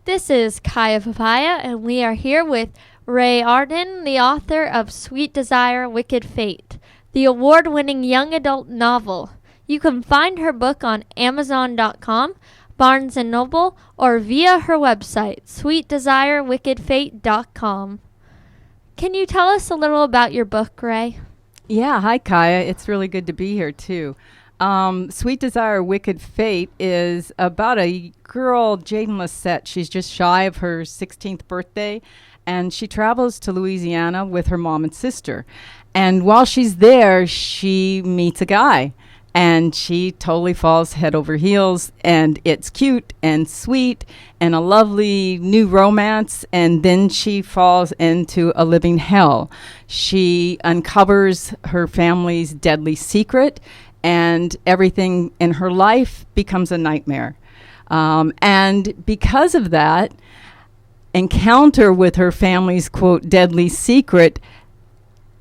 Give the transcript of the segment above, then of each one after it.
This is Kaya Papaya, and we are here with Wray Ardan, the author of Sweet Desire, Wicked Fate, the award-winning young adult novel. You can find her book on Amazon.com, Barnes & Noble, or via her website, sweetdesirewickedfate.com. Can you tell us a little about your book, Wray? Yeah, hi, Kaya. It's really good to be here, too. Sweet Desire, Wicked Fate is about a girl, Jaden Lissette. She's just shy of her 16th birthday, and she travels to Louisiana with her mom and sister. And while she's there, she meets a guy, and she totally falls head over heels, and it's cute and sweet and a lovely new romance, and then she falls into a living hell. She uncovers her family's deadly secret, and everything in her life becomes a nightmare. And because of that encounter with her family's, quote, deadly secret,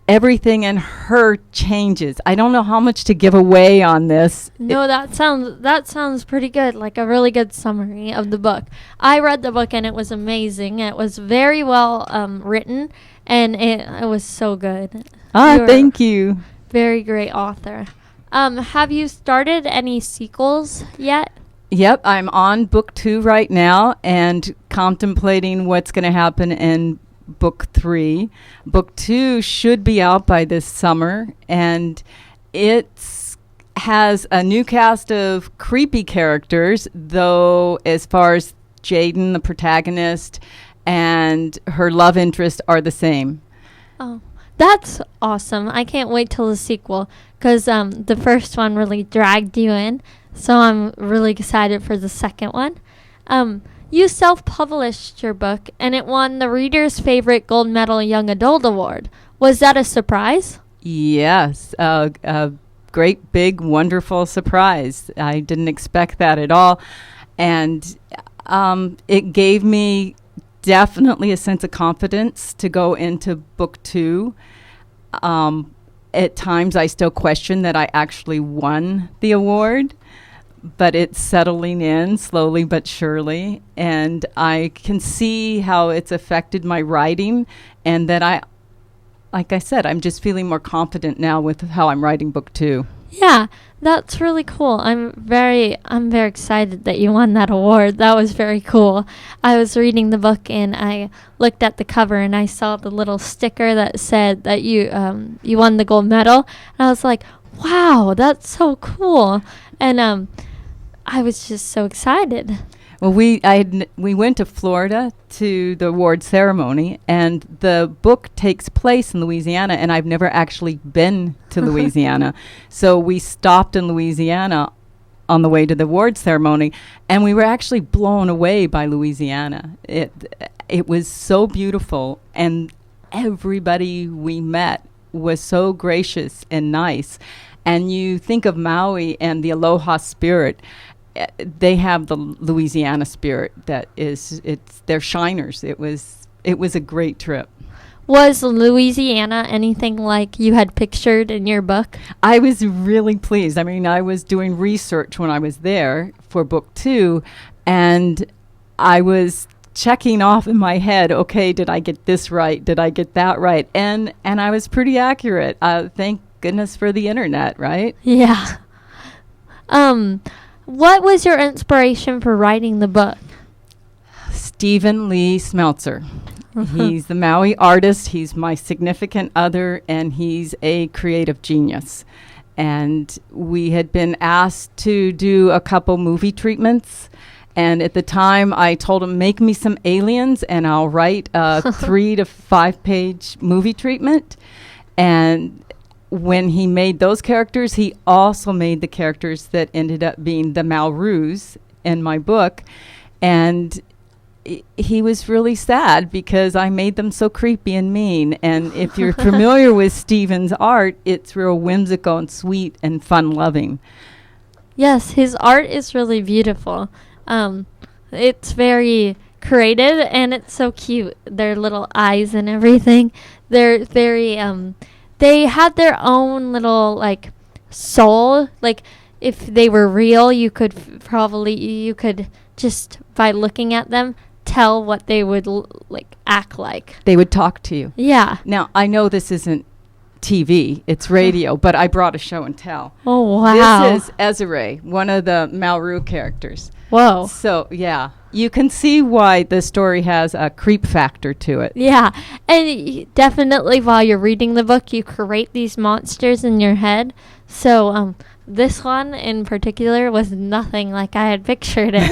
everything in her changes. I don't know how much to give away on this. No, that sounds pretty good, like a really good summary of the book. I read the book and it was amazing. It was very well written, and it was so good. Thank you. Very great author. Have you started any sequels yet? Yep, I'm on book 2 right now and contemplating what's going to happen in book 3. Book 2 should be out by this summer, and it has a new cast of creepy characters, though as far as Jaden, the protagonist, and her love interest are the same. Oh, that's awesome. I can't wait till the sequel, because the first one really dragged you in, so I'm really excited for the second one. You self-published your book, and it won the Reader's Favorite Gold Medal Young Adult Award. Was that a surprise? Yes, a great, big, wonderful surprise. I didn't expect that at all, and it gave me definitely a sense of confidence to go into book 2. At times, I still question that I actually won the award, but it's settling in slowly but surely, and I can see how it's affected my writing, and that like I said, I'm just feeling more confident now with how I'm writing book 2. Yeah, that's really cool. I'm very excited that you won that award. That was very cool. I was reading the book and I looked at the cover and I saw the little sticker that said that you won the gold medal, and I was like, wow, that's so cool. And I was just so excited. Well, we went to Florida to the award ceremony, and the book takes place in Louisiana, and I've never actually been to Louisiana. So we stopped in Louisiana on the way to the award ceremony, and we were actually blown away by Louisiana. It was so beautiful, and everybody we met was so gracious and nice. And you think of Maui and the Aloha spirit. They have the Louisiana spirit they're shiners. It was a great trip. Was Louisiana anything like you had pictured in your book? I was really pleased. I mean, I was doing research when I was there for book 2, and I was checking off in my head, okay, did I get this right? Did I get that right? And I was pretty accurate. Thank goodness for the internet, right? Yeah. What was your inspiration for writing the book? Stephen Lee Smeltzer. He's the Maui artist. He's my significant other, and he's a creative genius. And we had been asked to do a couple movie treatments. And at the time, I told him, make me some aliens, and I'll write a 3 to 5 page movie treatment. And when he made those characters, he also made the characters that ended up being the Maurus in my book. And he was really sad because I made them so creepy and mean. And if you're familiar with Stephen's art, it's real whimsical and sweet and fun-loving. Yes, his art is really beautiful. It's very creative, and it's so cute. Their little eyes and everything. They're very, they had their own little, like, soul. Like, if they were real, you could just, by looking at them, tell what they would like act like. They would talk to you. Yeah. Now, I know this isn't TV, it's radio, but I brought a show and tell. Oh, wow. This is Ezra, one of the Maui characters. Whoa. So, yeah, you can see why the story has a creep factor to it. Yeah. And definitely while you're reading the book, you create these monsters in your head. So, this one in particular was nothing like I had pictured it.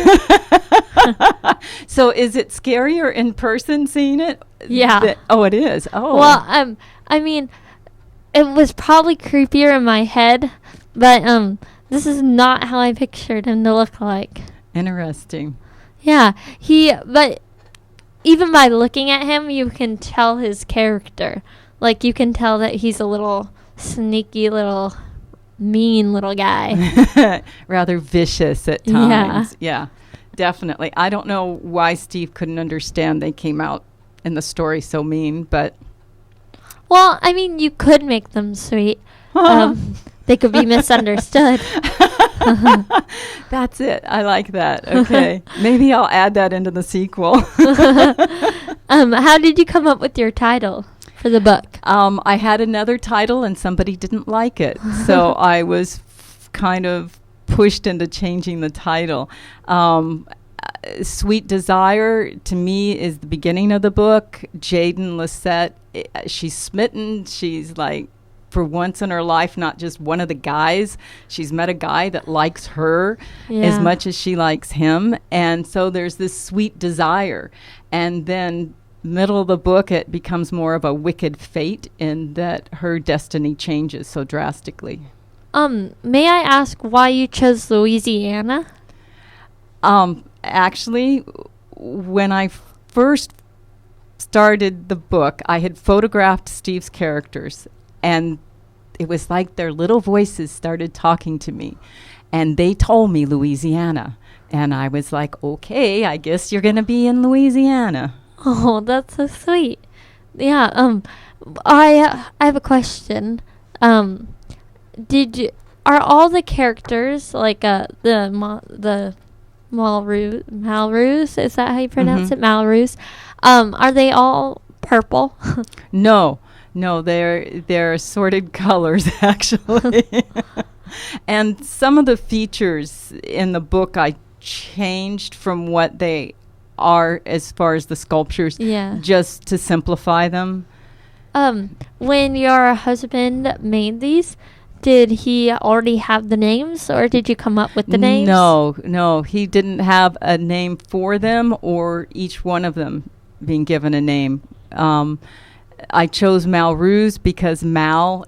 So, is it scarier in person seeing it? Yeah. Oh, it is. Oh. Well, I mean, it was probably creepier in my head, but this is not how I pictured him to look like. Interesting. Yeah, but even by looking at him, you can tell his character. Like, you can tell that he's a little sneaky, little mean little guy. Rather vicious at times. Yeah, definitely. I don't know why Steve couldn't understand they came out in the story so mean, but... Well, I mean, you could make them sweet. They could be misunderstood. That's it. I like that. Okay. Maybe I'll add that into the sequel. How did you come up with your title for the book? I had another title and somebody didn't like it. So I was kind of pushed into changing the title. Sweet Desire, to me, is the beginning of the book. Jaden Lisette, she's smitten. She's like, for once in her life, not just one of the guys. She's met a guy that likes her as much as she likes him. And so there's this sweet desire. And then middle of the book, it becomes more of a wicked fate in that her destiny changes so drastically. May I ask why you chose Louisiana? Actually, when I first started the book, I had photographed Steve's characters, and it was like their little voices started talking to me, and they told me Louisiana, and I was like, okay, I guess you're going to be in Louisiana. Oh, that's so sweet. Yeah, I have a question. Are all the characters like the Malroos, is that how you pronounce it? Malroos. Are they all purple? No, they're assorted colors, actually. And some of the features in the book I changed from what they are as far as the sculptures, just to simplify them. When your husband made these, did he already have the names, or did you come up with the names? No, he didn't have a name for them, or each one of them being given a name. I chose Malroos because Mal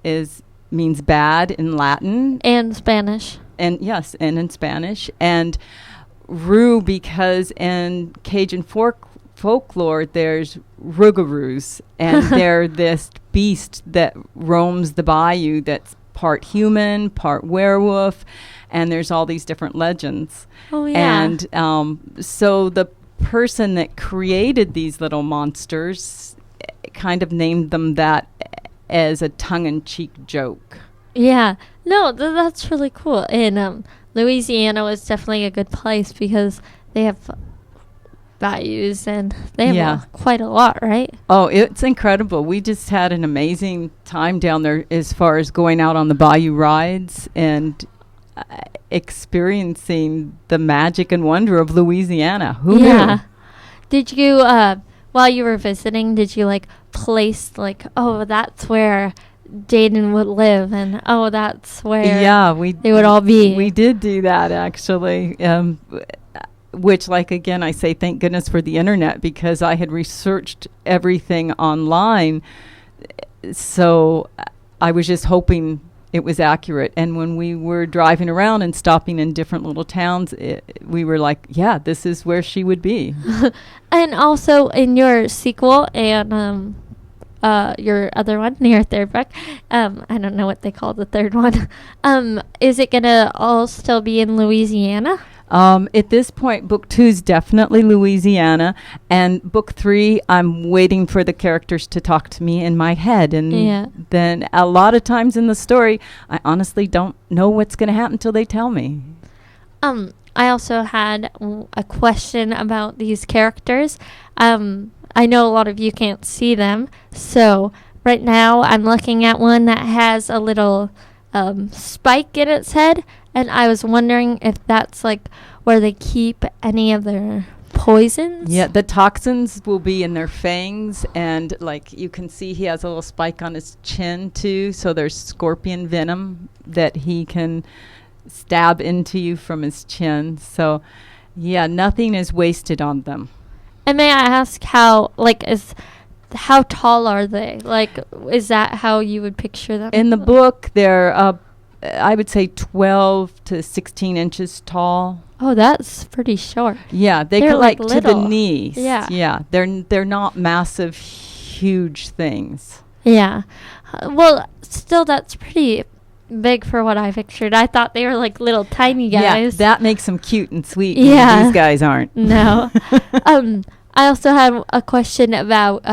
means bad in Latin. And Spanish. And yes, and in Spanish. And Roo because in Cajun folklore there's Rougaroos, and they're this beast that roams the bayou that's part human, part werewolf, and there's all these different legends. Oh, yeah. And so the person that created these little monsters kind of named them that as a tongue-in-cheek joke. Yeah. No, that's really cool. And Louisiana was definitely a good place because they have bayous and they have quite a lot, right? Oh, it's incredible. We just had an amazing time down there as far as going out on the bayou rides and experiencing the magic and wonder of Louisiana. Who knew? Did you, while you were visiting, did you place oh, that's where Jaden would live, and oh, that's where they would all be? We did do that, actually. Which, again, I say thank goodness for the internet, because I had researched everything online. So I was just hoping it was accurate. And when we were driving around and stopping in different little towns, we were like, yeah, this is where she would be. And also in your sequel and your other one, your third book, I don't know what they call the third one. Is it going to all still be in Louisiana? At this point, book 2 is definitely Louisiana, and book 3, I'm waiting for the characters to talk to me in my head. And then a lot of times in the story, I honestly don't know what's going to happen until they tell me. I also had a question about these characters. I know a lot of you can't see them, so right now I'm looking at one that has a little spike in its head, and I was wondering if that's like where they keep any of their poisons. Yeah, the toxins will be in their fangs, and like you can see he has a little spike on his chin too, so there's scorpion venom that he can stab into you from his chin. So yeah, nothing is wasted on them. And may I ask how tall are they? Like, is that how you would picture them? In the book, they're I would say 12 to 16 inches tall. Oh, that's pretty short. Yeah, they They're go like like to the little. knees. Yeah. Yeah, they're not massive, huge things. Yeah. Well, still, that's pretty big for what I pictured. I thought they were like little tiny guys. Yeah, that makes them cute and sweet. Yeah. And these guys aren't. No. I also had a question about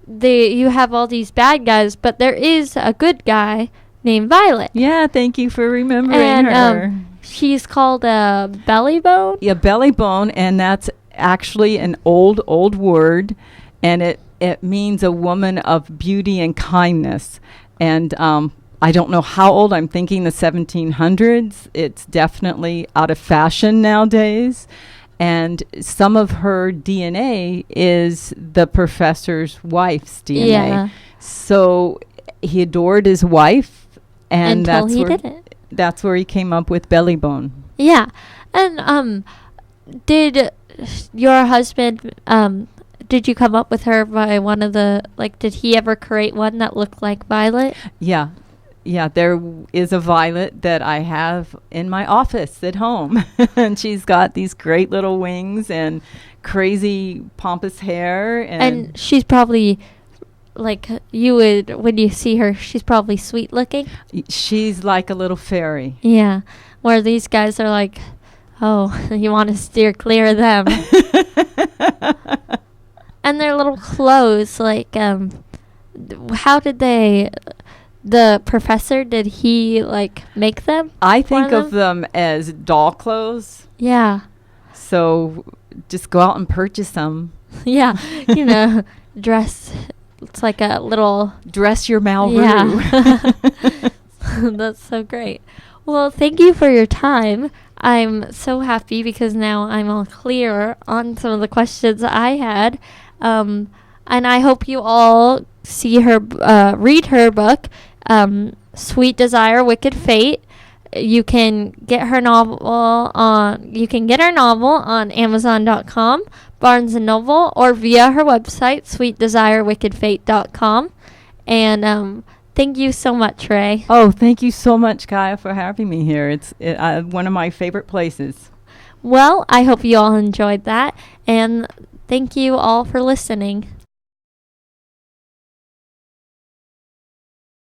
you have all these bad guys, but there is a good guy named Violet. Yeah, thank you for remembering And her. she's called Bellybone. Yeah, belly bone, and that's actually an old word, and it means a woman of beauty and kindness. And I don't know how old. I'm thinking the 1700s. It's definitely out of fashion nowadays. And some of her DNA is the professor's wife's DNA. Yeah. So he adored his wife, and Until he didn't. that's where he came up with Bellybone. Yeah. And did your husband did you come up with her by one of the did he ever create one that looked like Violet? Yeah. Yeah, there is a Violet that I have in my office at home. And she's got these great little wings and crazy pompous hair. And she's probably you would, when you see her, she's probably sweet looking. She's like a little fairy. Yeah. Where these guys are like, oh, you want to steer clear of them. And their little clothes, how did the professor, did he make them? I think of them as doll clothes. Yeah. So just go out and purchase them. Yeah. Dress. It's like a little. Dress your Malroo. Yeah. That's so great. Well, thank you for your time. I'm so happy because now I'm all clear on some of the questions I had. And I hope you all see her, read her book, Sweet Desire, Wicked Fate. You can get her novel on Amazon.com, Barnes & Noble, or via her website, sweetdesirewickedfate.com. And thank you so much, Ray. Oh, thank you so much, Kaya, for having me here. It's one of my favorite places. Well, I hope you all enjoyed that, and thank you all for listening.